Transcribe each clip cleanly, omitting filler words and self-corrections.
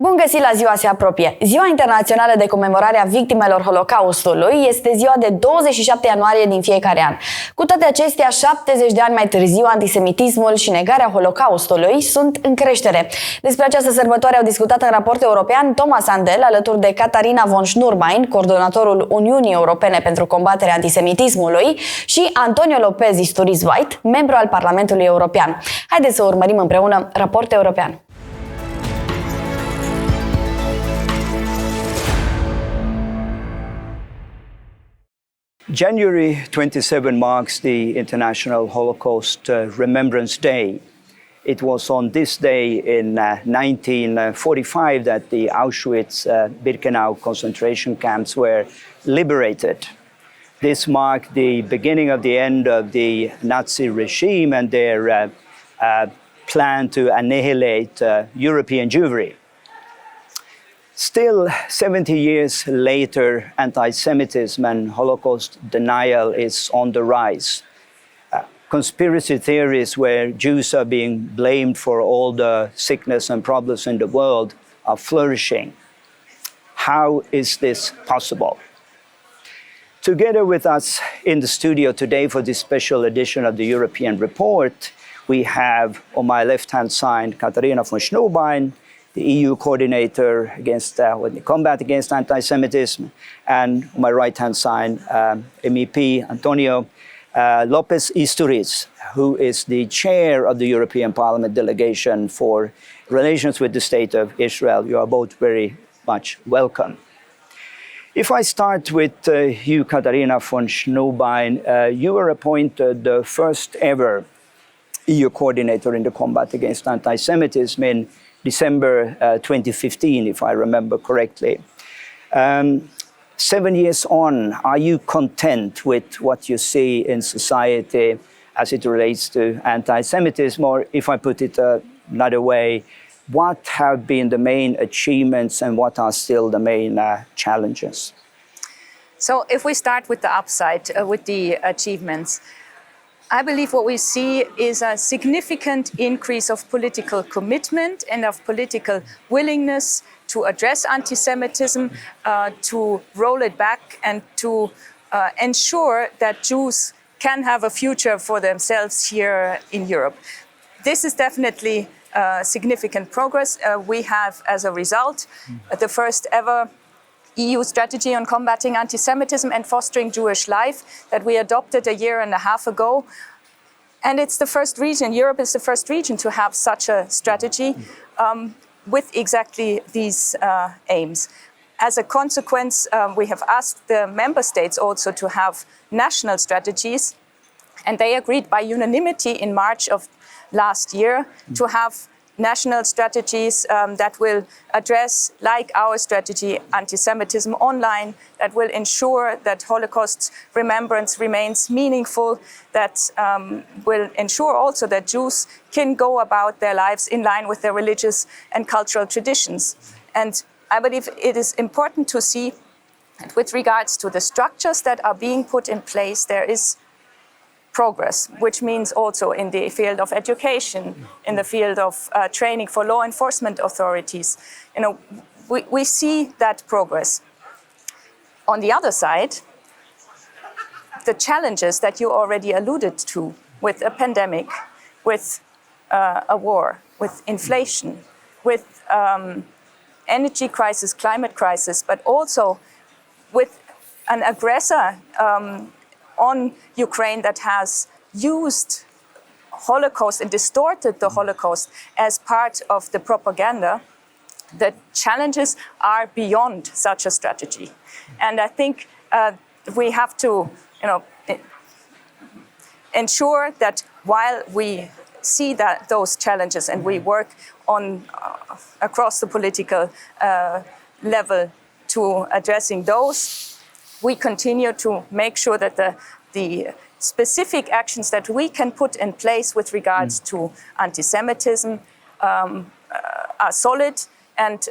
Bun găsit la Ziua se apropie! Ziua Internațională de Comemorare a Victimelor Holocaustului este ziua de 27 ianuarie din fiecare an. Cu toate acestea, 70 de ani mai târziu, antisemitismul și negarea Holocaustului sunt în creștere. Despre această sărbătoare au discutat în Raport European Thomas Handel, alături de Katharina von Schnurbein, coordonatorul Uniunii Europene pentru combaterea antisemitismului, și Antonio Lopez Isturiz White, membru al Parlamentului European. Haideți să urmărim împreună Raport European. January 27 marks the International Holocaust Remembrance Day. It was on this day in 1945 that the Auschwitz-Birkenau concentration camps were liberated. This marked the beginning of the end of the Nazi regime and their plan to annihilate European Jewry. Still, 70 years later, anti-Semitism and Holocaust denial is on the rise. Conspiracy theories where Jews are being blamed for all the sickness and problems in the world are flourishing. How is this possible? Together with us in the studio today for this special edition of the European Report, we have on my left-hand side Katharina von Schnurbein, the EU coordinator against the combat against anti-Semitism, and on my right-hand side, MEP Antonio Lopez Isturiz, who is the chair of the European Parliament delegation for relations with the State of Israel. You are both very much welcome. If I start with you, Katharina von Schnurbein, you were appointed the first ever EU coordinator in the combat against anti-Semitism in December 2015, if I remember correctly. 7 years on, are you content with what you see in society as it relates to anti-Semitism? Or if I put it another way, what have been the main achievements and what are still the main challenges? So if we start with the upside, with the achievements, I believe what we see is a significant increase of political commitment and of political willingness to address anti-Semitism, to roll it back and to ensure that Jews can have a future for themselves here in Europe. This is definitely significant progress. We have, as a result, the first ever EU strategy on combating anti-Semitism and fostering Jewish life that we adopted a year and a half ago. And it's the first region, Europe is the first region to have such a strategy with exactly these aims. As a consequence, we have asked the member states also to have national strategies, and they agreed by unanimity in March of last year to have national strategies that will address, like our strategy, anti-Semitism online, that will ensure that Holocaust remembrance remains meaningful, that will ensure also that Jews can go about their lives in line with their religious and cultural traditions. And I believe it is important to see that with regards to the structures that are being put in place, there is progress, which means also in the field of education, in the field of training for law enforcement authorities. You know, we see that progress. On the other side, the challenges that you already alluded to with a pandemic, with a war, with inflation, with energy crisis, climate crisis, but also with an aggressor on Ukraine that has used Holocaust and distorted the Holocaust as part of the propaganda, the challenges are beyond such a strategy. And I think we have to, ensure that while we see that those challenges and we work on across the political level to addressing those, we continue to make sure that the specific actions that we can put in place with regards to anti-Semitism are solid and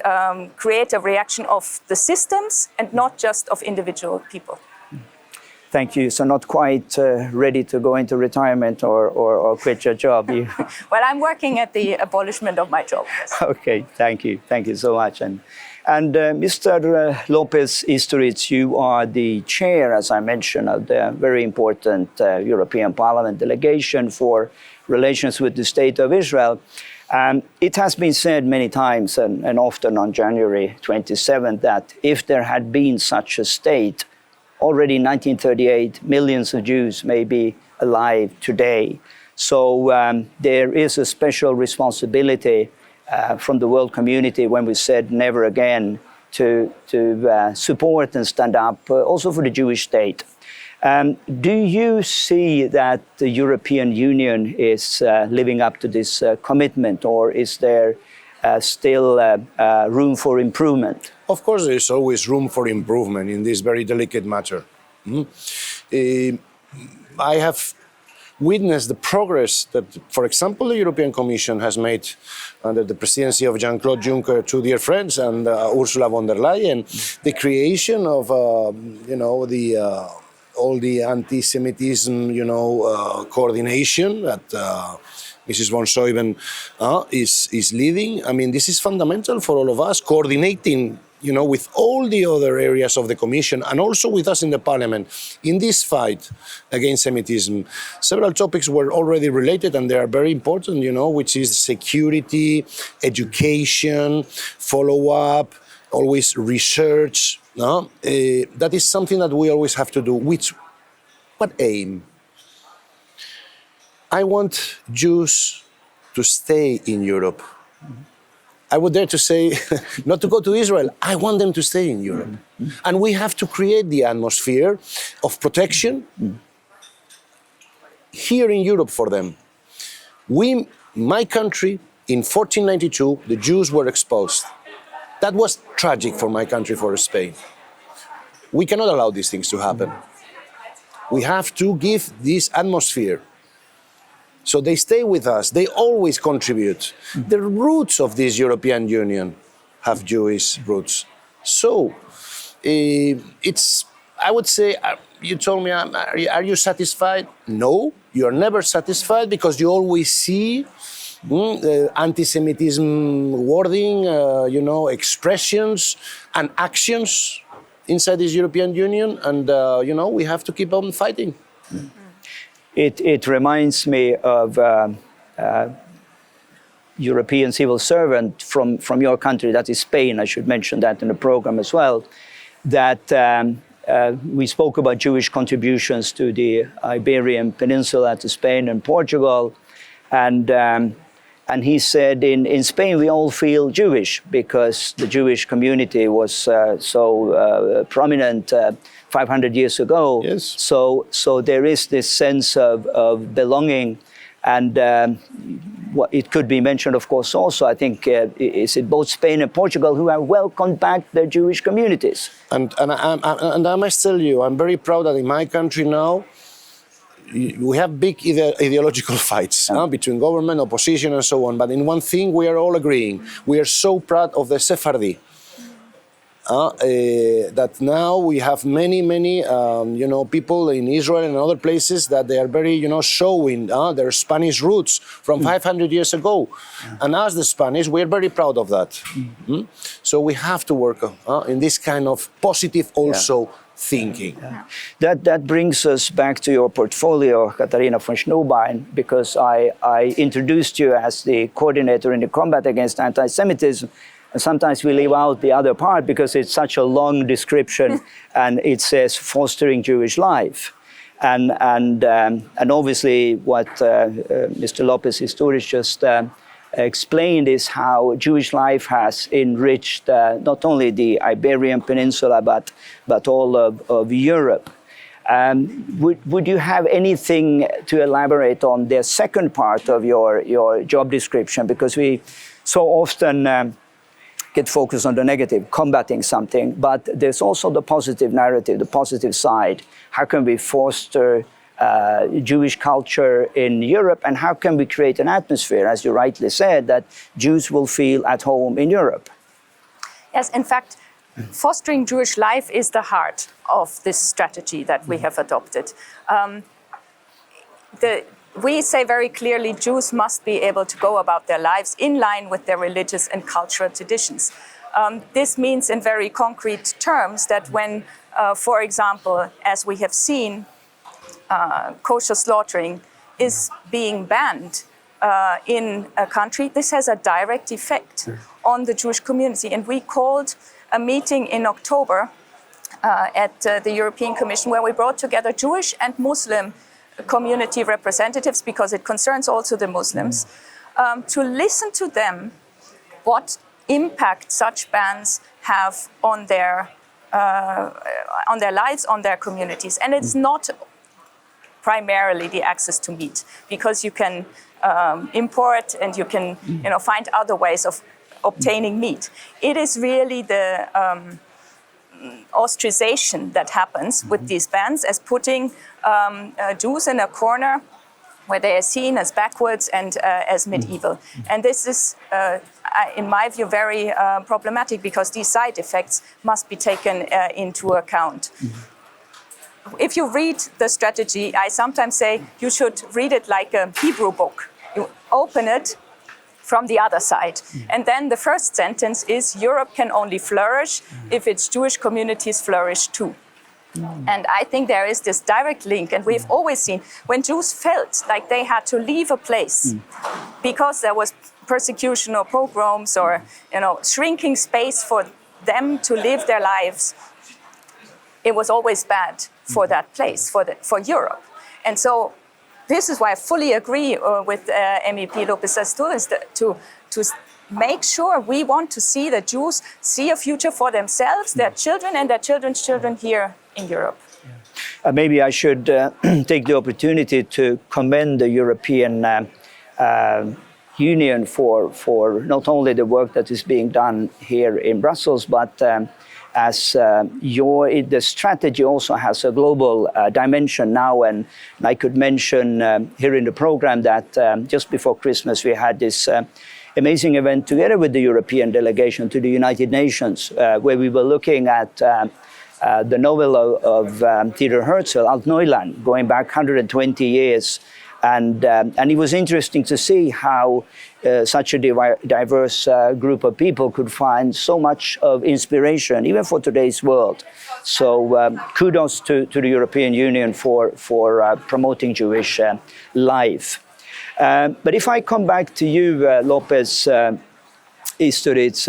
create a reaction of the systems and not just of individual people. Thank you. So not quite ready to go into retirement or quit your job. Well, I'm working at the abolishment of my job. Yes. Okay, thank you. Thank you so much. And Mr. Lopez Isturiz, you are the chair, as I mentioned, of the very important European Parliament delegation for relations with the State of Israel. It has been said many times and often on January 27th that if there had been such a state, already in 1938, millions of Jews may be alive today. So there is a special responsibility from the world community when we said never again to support and stand up also for the Jewish state. Do you see that the European Union is living up to this commitment, or is there still room for improvement? Of course, there is always room for improvement in this very delicate matter. I have witnessed the progress that, for example, the European Commission has made under the presidency of Jean-Claude Juncker, two dear friends, and Ursula von der Leyen, the creation of, all the anti-Semitism, coordination that Mrs. von Scheuben is leading. I mean, this is fundamental for all of us, coordinating, with all the other areas of the Commission and also with us in the Parliament in this fight against Semitism. Several topics were already related and they are very important, which is security, education, follow-up, always research. That is something that we always have to do. With what aim? I want Jews to stay in Europe. I would dare to say, not to go to Israel, I want them to stay in Europe. And we have to create the atmosphere of protection here in Europe for them. My country, in 1492, the Jews were exposed. That was tragic for my country, for Spain. We cannot allow these things to happen. We have to give this atmosphere. So they stay with us. They always contribute. The roots of this European Union have Jewish roots. So I would say, you told me, are you satisfied? No, you are never satisfied because you always see anti-Semitism wording, expressions and actions inside this European Union, and we have to keep on fighting. It reminds me of European civil servant from your country, that is Spain. I should mention that in the program as well. That we spoke about Jewish contributions to the Iberian Peninsula, to Spain and Portugal, and he said, in Spain, we all feel Jewish because the Jewish community was so prominent 500 years ago. Yes. So there is this sense of belonging. And it could be mentioned, of course, also, I think, is it both Spain and Portugal who have welcomed back their Jewish communities. And I must tell you, I'm very proud that in my country now, we have big ideological fights between government, opposition, and so on. But in one thing, we are all agreeing. We are so proud of the Sephardi. That now we have many, people in Israel and other places that they are very, showing their Spanish roots from 500 years ago. And as the Spanish, we are very proud of that. So we have to work in this kind of positive also thinking. That brings us back to your portfolio, Katharina von Schnurbein, because I introduced you as the coordinator in the combat against anti-Semitism. And sometimes we leave out the other part because it's such a long description and it says fostering Jewish life. And obviously what Mr. Lopez Isturiz just explained is how Jewish life has enriched not only the Iberian Peninsula but all of Europe. Would you have anything to elaborate on the second part of your job description? Because we so often get focused on the negative, combating something, but there's also the positive narrative, the positive side. How can we foster Jewish culture in Europe, and how can we create an atmosphere, as you rightly said, that Jews will feel at home in Europe? Yes, in fact, fostering Jewish life is the heart of this strategy that we have adopted. We say very clearly Jews must be able to go about their lives in line with their religious and cultural traditions. This means in very concrete terms that when, for example, as we have seen, kosher slaughtering is being banned in a country, this has a direct effect on the Jewish community. And we called a meeting in October at the European Commission where we brought together Jewish and Muslim community representatives, because it concerns also the Muslims, to listen to them what impact such bans have on their lives, on their communities. And it's not primarily the access to meat, because you can import and you can find other ways of obtaining meat. It is really the ostracization that happens with these bans, as putting Jews in a corner where they are seen as backwards and as medieval. And this is, in my view, very problematic, because these side effects must be taken into account. If you read the strategy, I sometimes say you should read it like a Hebrew book. You open it from the other side. And then the first sentence is, Europe can only flourish if its Jewish communities flourish too. And I think there is this direct link, and we've always seen when Jews felt like they had to leave a place because there was persecution or pogroms or shrinking space for them to live their lives, it was always bad for that place, for Europe. And so this is why I fully agree with MEP Lopez Asturias to make sure we want to see that Jews see a future for themselves, their children, and their children's children here in Europe. Maybe I should take the opportunity to commend the European Union for not only the work that is being done here in Brussels, but as the strategy also has a global dimension now. And I could mention here in the program that just before Christmas we had this amazing event together with the European delegation to the United Nations, where we were looking at the novel of Theodor Herzl, Alt Neuland, going back 120 years. And it was interesting to see how such a diverse group of people could find so much of inspiration, even for today's world. So kudos to the European Union for promoting Jewish life. But if I come back to you, Lopez Isturiz,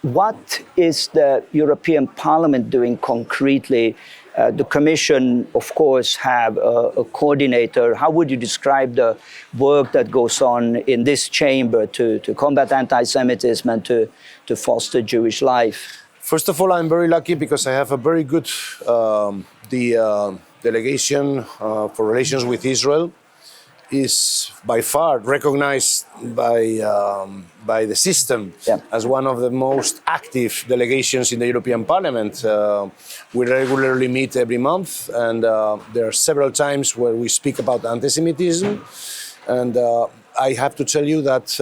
what is the European Parliament doing concretely? The Commission, of course, have a coordinator. How would you describe the work that goes on in this chamber to combat anti-Semitism and to foster Jewish life? First of all, I'm very lucky because I have a very good delegation for relations with Israel. Is by far recognized by the system as one of the most active delegations in the European Parliament. We regularly meet every month, and there are several times where we speak about anti-Semitism. And I have to tell you that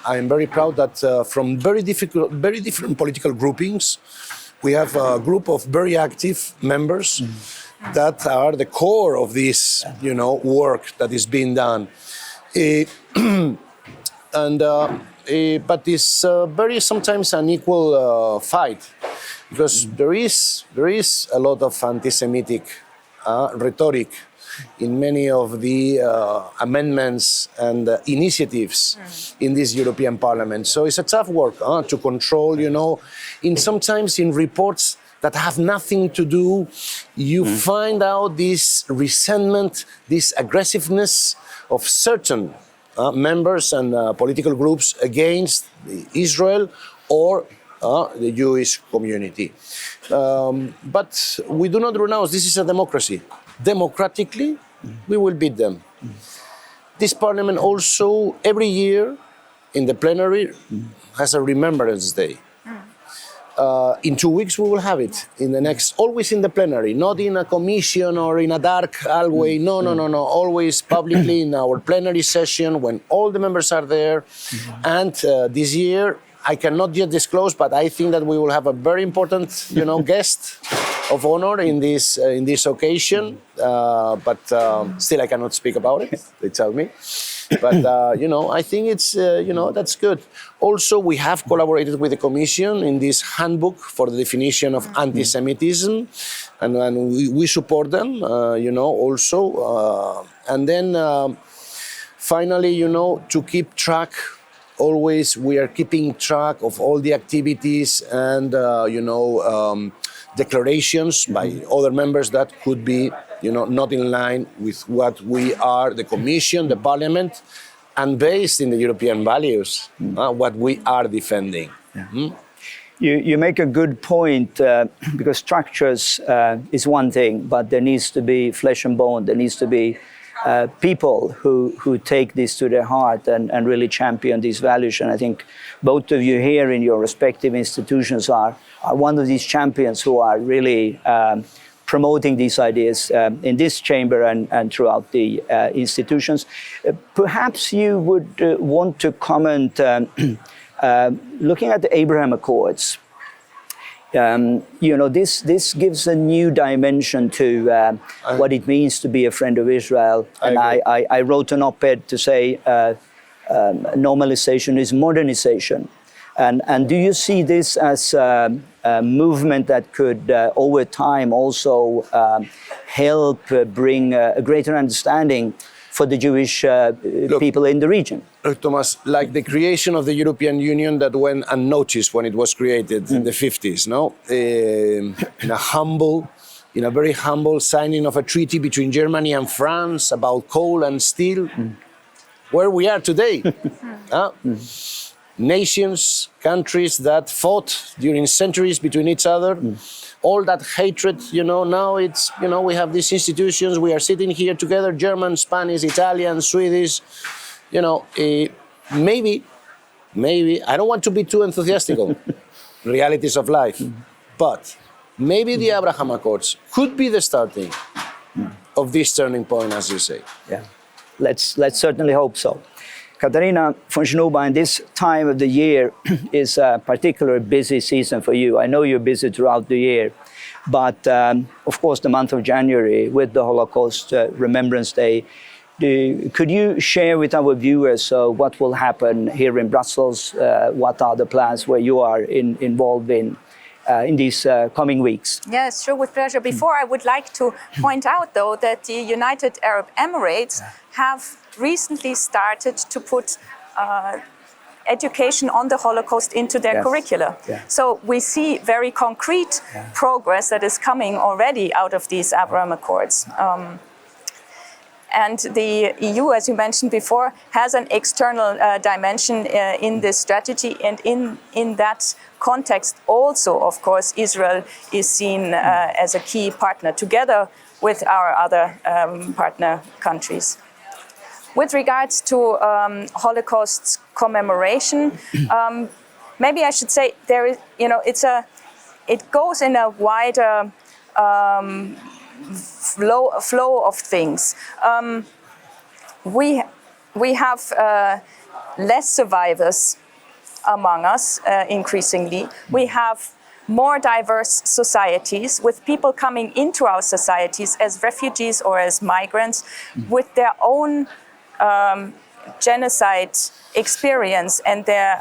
I am very proud that from very different political groupings, we have a group of very active members that are the core of this, work that is being done. But it's very sometimes an equal fight, because there is a lot of anti-Semitic rhetoric in many of the amendments and initiatives in this European Parliament. So it's a tough work to control, sometimes in reports that have nothing to do, you find out this resentment, this aggressiveness of certain members and political groups against Israel or the Jewish community. But we do not renounce, this is a democracy. Democratically, we will beat them. This parliament also, every year in the plenary, has a Remembrance Day. In 2 weeks we will have it, always in the plenary, not in a commission or in a dark hallway, no, always publicly in our plenary session when all the members are there. And this year I cannot yet disclose, but I think that we will have a very important, guest of honor in this occasion. But still, I cannot speak about it. They tell me. But I think it's that's good. Also, we have collaborated with the Commission in this handbook for the definition of anti-Semitism, and we support them. Also, and then finally, to keep track. Always, we are keeping track of all the activities and declarations by other members that could be, not in line with what we are, the Commission, the Parliament, and based in the European values, what we are defending. Yeah. You make a good point, because structures is one thing, but there needs to be flesh and bone. There needs to be people who take this to their heart and really champion these values. And I think both of you here in your respective institutions are one of these champions who are really promoting these ideas in this chamber and throughout the institutions. Perhaps you would want to comment, looking at the Abraham Accords. This gives a new dimension to what it means to be a friend of Israel. And I wrote an op-ed to say normalization is modernization. And do you see this as a movement that could, over time, also help bring a greater understanding for the Jewish people in the region? Look, Thomas, like the creation of the European Union that went unnoticed when it was created in the 50s, in a very humble signing of a treaty between Germany and France about coal and steel, where we are today. Nations, countries that fought during centuries between each other, all that hatred, now it's, we have these institutions, we are sitting here together, German, Spanish, Italian, Swedish, maybe, I don't want to be too enthusiastic on realities of life, but maybe the Abraham Accords could be the starting of this turning point, as you say. Yeah, let's certainly hope so. Katharina von Schnubein, this time of the year is a particularly busy season for you. I know you're busy throughout the year, but of course the month of January with the Holocaust Remembrance Day, could you share with our viewers what will happen here in Brussels? What are the plans where you are involved in these coming weeks? Yes, sure, with pleasure. Before, I would like to point out, though, that the United Arab Emirates have recently started to put education on the Holocaust into their curricula. Yeah. So we see very concrete progress that is coming already out of these Abraham Accords. And the EU, as you mentioned before, has an external dimension in this strategy. And in that context also, of course, Israel is seen as a key partner together with our other partner countries. With regards to Holocaust commemoration, maybe I should say there is, it goes in a wider flow of things. We have less survivors among us increasingly. We have more diverse societies with people coming into our societies as refugees or as migrants with their own genocide experience and their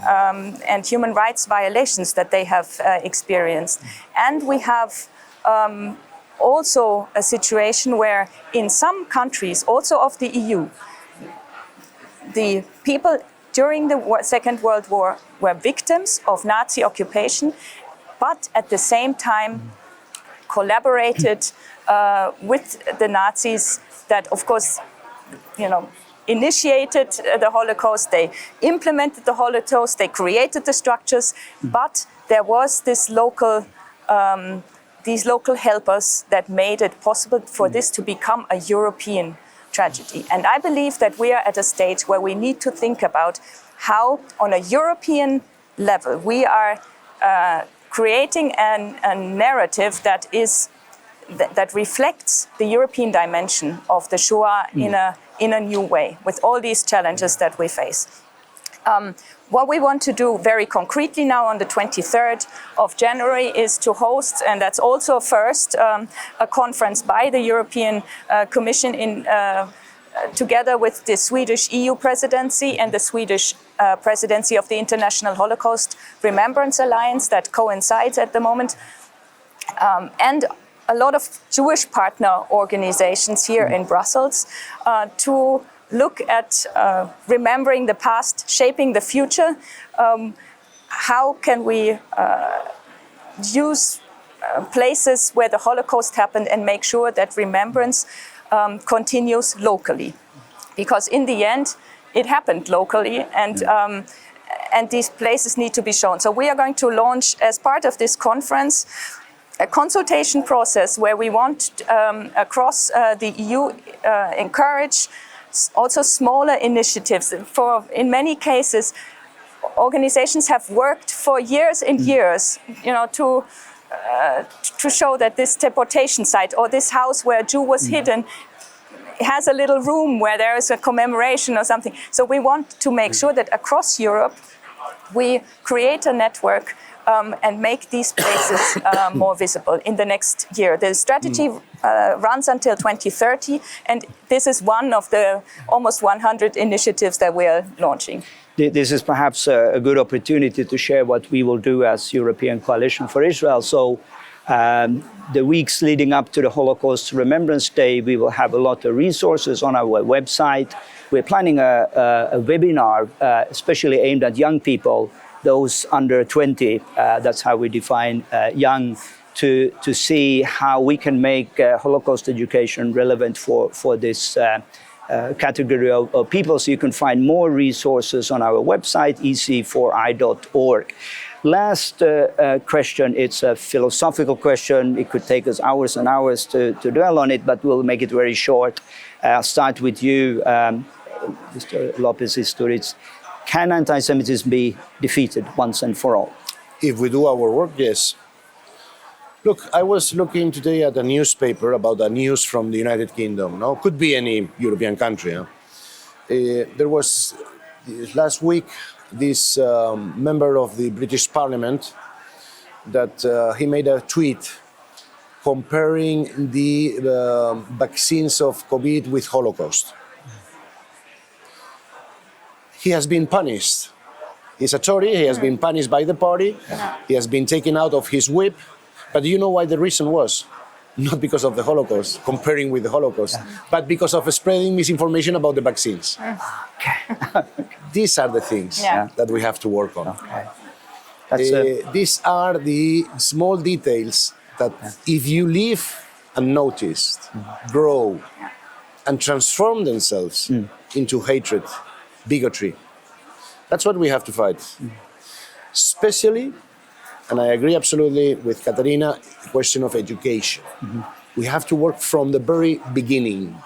and human rights violations that they have experienced. And we have also a situation where in some countries, also of the EU, the people during the Second World War were victims of Nazi occupation, but at the same time collaborated with the Nazis that, of course, initiated the Holocaust, they implemented the Holocaust, they created the structures, but there was this these local helpers that made it possible for this to become a European tragedy. And I believe that we are at a stage where we need to think about how, on a European level, we are creating a narrative that reflects the European dimension of the Shoah in a new way, with all these challenges that we face. what we want to do very concretely now on the 23rd of January is to host, and that's also first, a conference by the European Commission together with the Swedish EU presidency and the Swedish presidency of the International Holocaust Remembrance Alliance that coincides at the moment, and a lot of Jewish partner organizations here in Brussels to look at remembering the past, shaping the future. How can we use places where the Holocaust happened and make sure that remembrance continues locally? Because in the end, it happened locally, and these places need to be shown. So we are going to launch, as part of this conference, a consultation process where we want across the EU encourage also smaller initiatives. In many cases, organizations have worked for years and years, to show that this deportation site or this house where a Jew was hidden has a little room where there is a commemoration or something. So we want to make sure that across Europe we create a network and make these places more visible in the next year. The strategy runs until 2030, and this is one of the almost 100 initiatives that we are launching. This is perhaps a good opportunity to share what we will do as European Coalition for Israel. So the weeks leading up to the Holocaust Remembrance Day, we will have a lot of resources on our website. We're planning a webinar especially aimed at young people, those under 20, that's how we define young, to see how we can make Holocaust education relevant for this category of people. So you can find more resources on our website, ec4i.org. Last question, it's a philosophical question. It could take us hours and hours to dwell on it, but we'll make it very short. I'll start with you, Mr. Lopez-Isturiz. Can anti-Semitism be defeated once and for all? If we do our work, yes. Look, I was looking today at a newspaper about the news from the United Kingdom. No, could be any European country. Huh? There was last week this member of the British Parliament that he made a tweet comparing the vaccines of COVID with Holocaust. He has been punished. He's a Tory, he has been punished by the party, he has been taken out of his whip. But do you know why the reason was? Not because of the Holocaust, comparing with the Holocaust, but because of spreading misinformation about the vaccines. Okay. These are the things that we have to work on. Okay. These are the small details that if you leave unnoticed, grow, and transform themselves into hatred, bigotry. That's what we have to fight. Especially, and I agree absolutely with Katarina, the question of education. We have to work from the very beginning.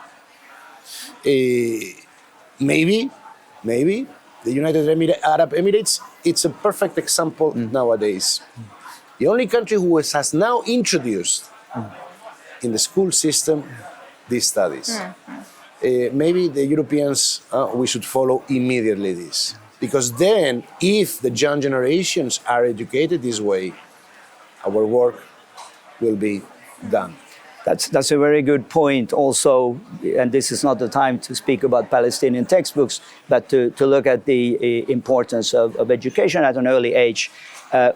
Maybe the United Arab Emirates, it's a perfect example nowadays. The only country who has now introduced in the school system these studies. Maybe the Europeans, we should follow immediately this. Because then, if the young generations are educated this way, our work will be done. That's a very good point also, and this is not the time to speak about Palestinian textbooks, but to look at the importance of education at an early age.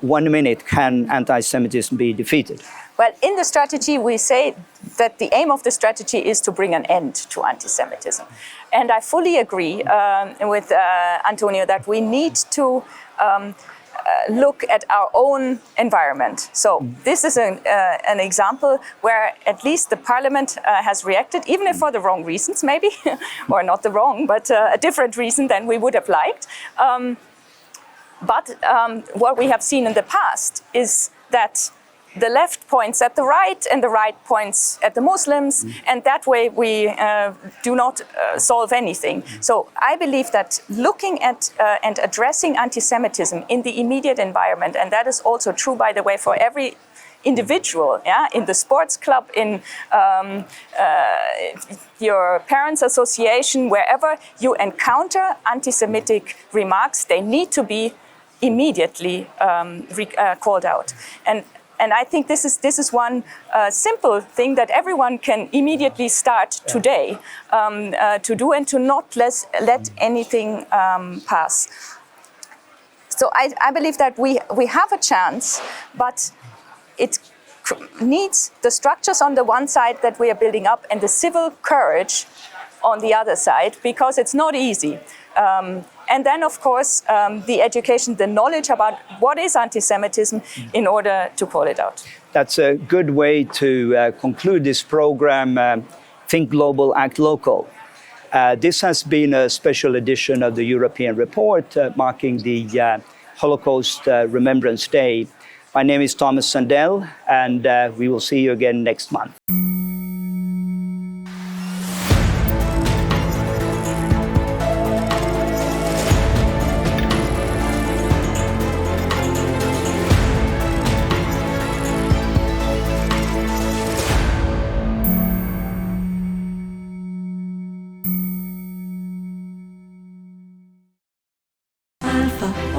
1 minute, can anti-Semitism be defeated? Well, in the strategy, we say that the aim of the strategy is to bring an end to anti-Semitism. And I fully agree with Antonio that we need to look at our own environment. So this is an example where at least the parliament has reacted, even if for the wrong reasons, maybe, or not the wrong, but a different reason than we would have liked. But what we have seen in the past is that the left points at the right and the right points at the Muslims, and that way we do not solve anything. So I believe that looking at and addressing anti-Semitism in the immediate environment, and that is also true, by the way, for every individual, yeah, in the sports club, in your parents' association, wherever you encounter anti-Semitic remarks, they need to be immediately called out. And I think this is one simple thing that everyone can immediately start today to do, and to not let anything pass. So I believe that we have a chance, but it needs the structures on the one side that we are building up and the civil courage on the other side, because it's not easy. And then, of course, the education, the knowledge about what is anti-Semitism in order to call it out. That's a good way to conclude this program, Think Global, Act Local. This has been a special edition of the European Report marking the Holocaust Remembrance Day. My name is Thomas Sandell, and we will see you again next month. Alfa.